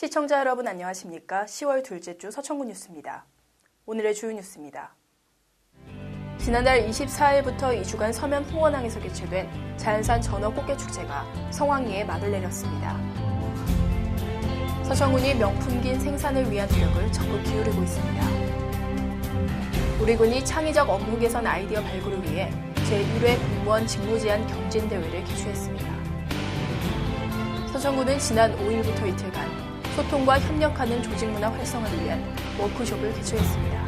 시청자 여러분 안녕하십니까? 10월 둘째 주 서천구 뉴스입니다. 오늘의 주요 뉴스입니다. 지난달 24일부터 2주간 서면 홍원항에서 개최된 자연산 전어 꽃게축제가 성황리에 막을 내렸습니다. 서천군이 명품긴 생산을 위한 노력을 적극 기울이고 있습니다. 우리 군이 창의적 업무 개선 아이디어 발굴을 위해 제1회 공무원 직무제한 경진대회를 개최했습니다. 서천구는 지난 5일부터 이틀간 소통과 협력하는 조직문화 활성화를 위한 워크숍을 개최했습니다.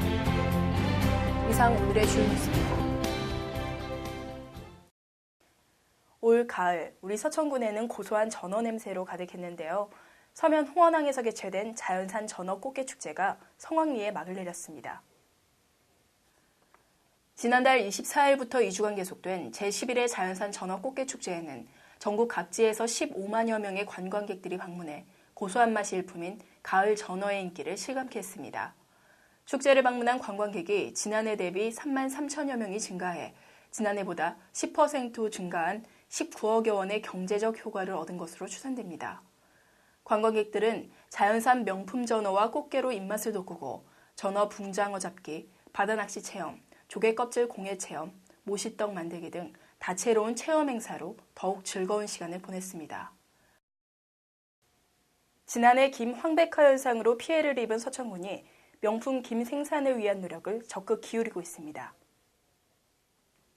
이상 오늘의 주요 뉴스입니다. 올 가을, 우리 서천군에는 고소한 전어 냄새로 가득했는데요. 서면 홍원항에서 개최된 자연산 전어 꽃게 축제가 성황리에 막을 내렸습니다. 지난달 24일부터 2주간 계속된 제11회 자연산 전어 꽃게 축제에는 전국 각지에서 15만여 명의 관광객들이 방문해 고소한 맛이 일품인 가을 전어의 인기를 실감케 했습니다. 축제를 방문한 관광객이 지난해 대비 3만 3천여 명이 증가해 지난해보다 10% 증가한 19억여 원의 경제적 효과를 얻은 것으로 추산됩니다. 관광객들은 자연산 명품 전어와 꽃게로 입맛을 돋구고 전어 붕장어 잡기, 바다낚시 체험, 조개 껍질 공예 체험, 모시떡 만들기 등 다채로운 체험 행사로 더욱 즐거운 시간을 보냈습니다. 지난해 김 황백화 현상으로 피해를 입은 서천군이 명품 김 생산을 위한 노력을 적극 기울이고 있습니다.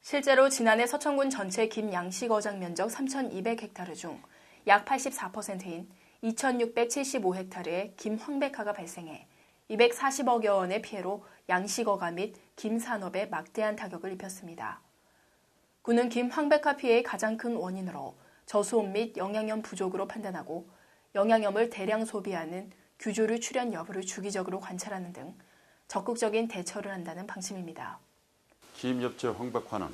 실제로 지난해 서천군 전체 김 양식 어장 면적 3,200헥타르 중 약 84%인 2,675헥타르의 김 황백화가 발생해 240억여 원의 피해로 양식어가 및 김 산업에 막대한 타격을 입혔습니다. 군은 김 황백화 피해의 가장 큰 원인으로 저수온 및 영양염 부족으로 판단하고 영양염을 대량 소비하는 규조류 출현 여부를 주기적으로 관찰하는 등 적극적인 대처를 한다는 방침입니다. 김엽제 황백화는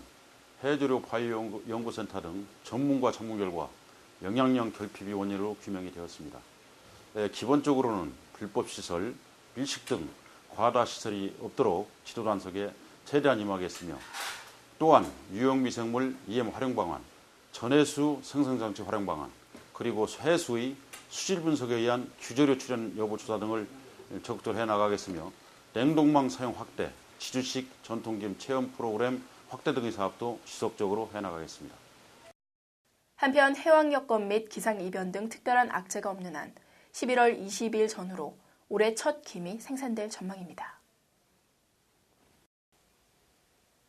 해조류 바이오연구센터 등 전문가 전문 결과 영양염 결핍이 원인으로 규명이 되었습니다. 기본적으로는 불법 시설, 밀식 등 과다 시설이 없도록 지도 단속에 최대한 임하겠으며 또한 유용미생물 EM 활용 방안, 전해수 생성장치 활용 방안, 그리고 해수의 수질 분석에 의한 규조류 출현 여부 조사 등을 적극적으로 해나가겠으며 냉동망 사용 확대, 지주식 전통김 체험 프로그램 확대 등의 사업도 지속적으로 해나가겠습니다. 한편 해왕 여건 및 기상 이변 등 특별한 악재가 없는 한 11월 20일 전후로 올해 첫 김이 생산될 전망입니다.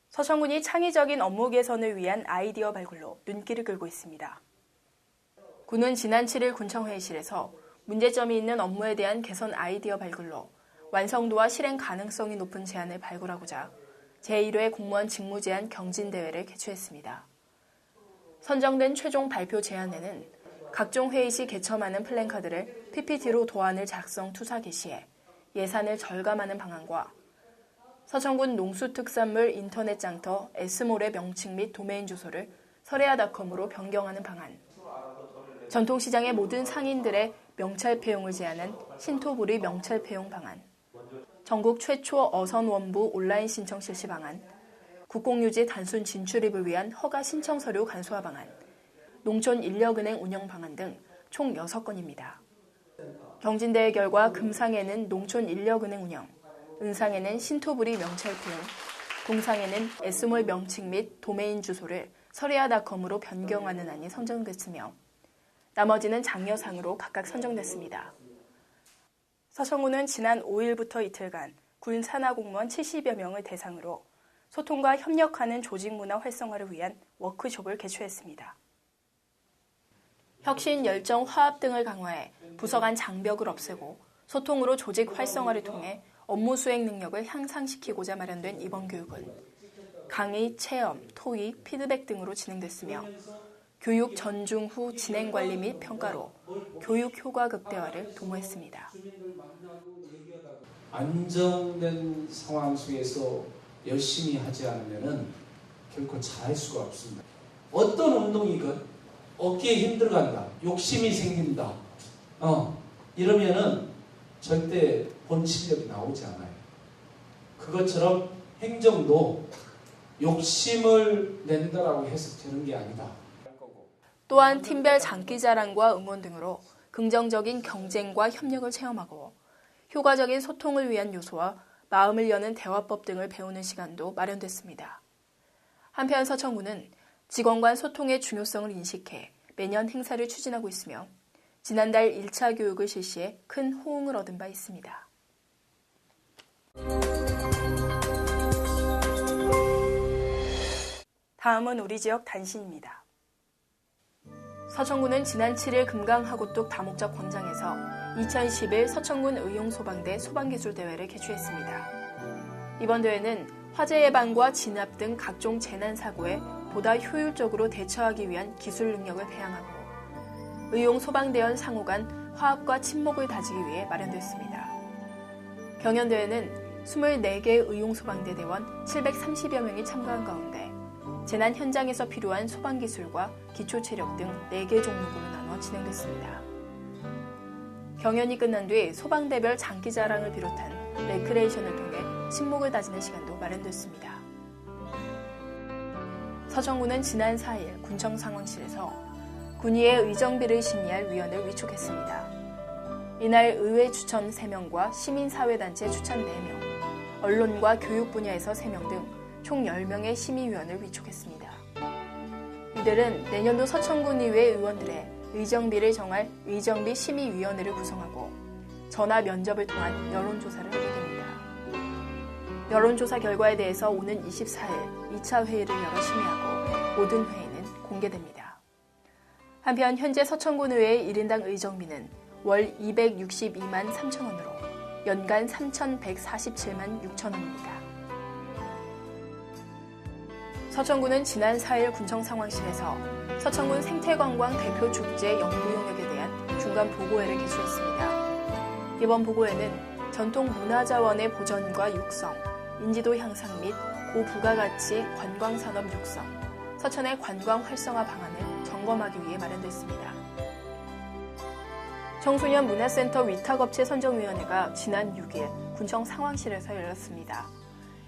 서천군이 창의적인 업무 개선을 위한 아이디어 발굴로 눈길을 끌고 있습니다. 군은 지난 7일 군청회의실에서 문제점이 있는 업무에 대한 개선 아이디어 발굴로 완성도와 실행 가능성이 높은 제안을 발굴하고자 제1회 공무원 직무제한 경진대회를 개최했습니다. 선정된 최종 발표 제안에는 각종 회의 시 개첨하는 플랜카드를 PPT로 도안을 작성 투사 게시해 예산을 절감하는 방안과 서천군 농수특산물 인터넷 장터 S몰의 명칭 및 도메인 주소를 설해아닷컴으로 변경하는 방안, 전통시장의 모든 상인들의 명찰폐용을 제한한 신토부리 명찰폐용 방안, 전국 최초 어선원부 온라인 신청 실시 방안, 국공유지 단순 진출입을 위한 허가 신청 서류 간소화 방안, 농촌인력은행 운영 방안 등 총 6건입니다. 경진대회 결과 금상에는 농촌인력은행 운영, 은상에는 신토부리 명찰폐용, 동상에는 S몰 명칭 및 도메인 주소를 설해아닷컴으로 변경하는 안이 선정됐으며 나머지는 장려상으로 각각 선정됐습니다. 서천군은 지난 5일부터 이틀간 군 산하 공무원 70여 명을 대상으로 소통과 협력하는 조직문화 활성화를 위한 워크숍을 개최했습니다. 혁신, 열정, 화합 등을 강화해 부서 간 장벽을 없애고 소통으로 조직 활성화를 통해 업무 수행 능력을 향상시키고자 마련된 이번 교육은 강의, 체험, 토의, 피드백 등으로 진행됐으며 교육 전중 후 진행 관리 및 평가로 교육 효과 극대화를 도모했습니다. 안정된 상황 속에서 열심히 하지 않으면 결코 잘할 수가 없습니다. 어떤 운동이건 어깨에 힘들어간다, 욕심이 생긴다, 이러면은 절대 본 실력이 나오지 않아요. 그것처럼 행정도 욕심을 낸다라고 해서 되는 게 아니다. 또한 팀별 장기자랑과 응원 등으로 긍정적인 경쟁과 협력을 체험하고 효과적인 소통을 위한 요소와 마음을 여는 대화법 등을 배우는 시간도 마련됐습니다. 한편 서천구는 직원 간 소통의 중요성을 인식해 매년 행사를 추진하고 있으며 지난달 1차 교육을 실시해 큰 호응을 얻은 바 있습니다. 다음은 우리 지역 단신입니다. 서천구는 지난 7일 금강하구뚝 다목적 권장에서 2011 서천군 의용소방대 소방기술대회를 개최했습니다. 이번 대회는 화재 예방과 진압 등 각종 재난사고에 보다 효율적으로 대처하기 위한 기술 능력을 배양하고 의용소방대원 상호 간 화합과 친목을 다지기 위해 마련됐습니다. 경연대회는 24개 의용소방대 대원 730여 명이 참가한 가운데 재난 현장에서 필요한 소방기술과 기초체력 등 4개 종목으로 나눠 진행됐습니다. 경연이 끝난 뒤 소방대별 장기자랑을 비롯한 레크레이션을 통해 친목을 다지는 시간도 마련됐습니다. 서천구는 지난 4일 군청 상황실에서 군의의 의정비를 심의할 위원을 위촉했습니다. 이날 의회 추천 3명과 시민사회단체 추천 4명, 언론과 교육 분야에서 3명 등 총 10명의 심의위원을 위촉했습니다. 이들은 내년도 서천군의회 의원들의 의정비를 정할 의정비 심의위원회를 구성하고 전화 면접을 통한 여론조사를 하게 됩니다. 여론조사 결과에 대해서 오는 24일 2차 회의를 열어 심의하고 모든 회의는 공개됩니다. 한편 현재 서천군의회의 1인당 의정비는 월 262만 3천 원으로 연간 3,147만 6천 원입니다. 서천구는 지난 4일 군청 상황실에서 서천군 생태관광 대표 축제 연구 용역에 대한 중간 보고회를 개최했습니다. 이번 보고회는 전통 문화자원의 보전과 육성, 인지도 향상 및 고부가가치 관광산업 육성, 서천의 관광 활성화 방안을 점검하기 위해 마련됐습니다. 청소년 문화센터 위탁업체 선정위원회가 지난 6일 군청 상황실에서 열렸습니다.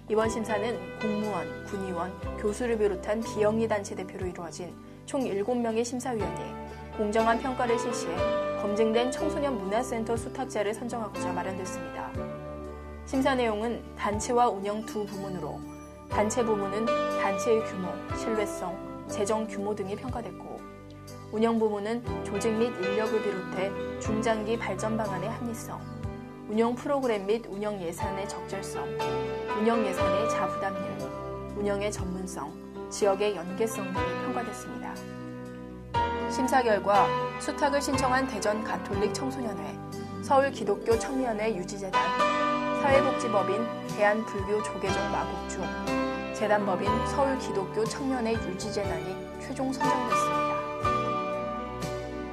이번 심사는 공무원, 군의원, 교수를 비롯한 비영리 단체 대표로 이루어진 총 7명의 심사위원이 공정한 평가를 실시해 검증된 청소년 문화센터 수탁자를 선정하고자 마련됐습니다. 심사 내용은 단체와 운영 두 부문으로 단체 부문은 단체의 규모, 신뢰성, 재정 규모 등이 평가됐고 운영 부문은 조직 및 인력을 비롯해 중장기 발전 방안의 합리성, 운영 프로그램 및 운영 예산의 적절성, 운영 예산의 자부담률, 운영의 전문성, 지역의 연계성 등이 평가됐습니다. 심사 결과 수탁을 신청한 대전 가톨릭 청소년회, 서울기독교 청년회 유지재단, 사회복지법인 대한불교조계종 마곡중, 재단법인 서울기독교 청년회 유지재단이 최종 선정됐습니다.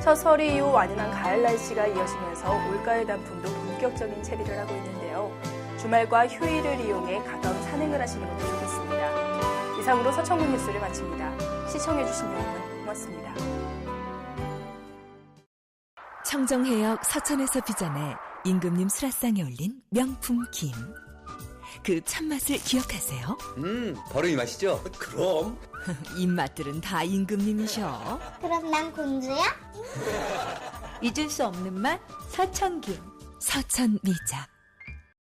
첫 서리 이후 완연한 가을 날씨가 이어지면서 올가을 단풍도 본격적인 채비를 하고 있는데요. 주말과 휴일을 이용해 가까운 산행을 하시는 것도 좋겠습니다. 이상으로 서천구 뉴스를 마칩니다. 시청해주신 여러분 고맙습니다. 청정해역 서천에서 빚어내 임금님 수라상에 올린 명품 김. 그 참맛을 기억하세요? 바로 이 맛이죠? 그럼. 입맛들은 다 임금님이셔. 그럼 난 공주야? 잊을 수 없는 맛 서천김. 서천미작.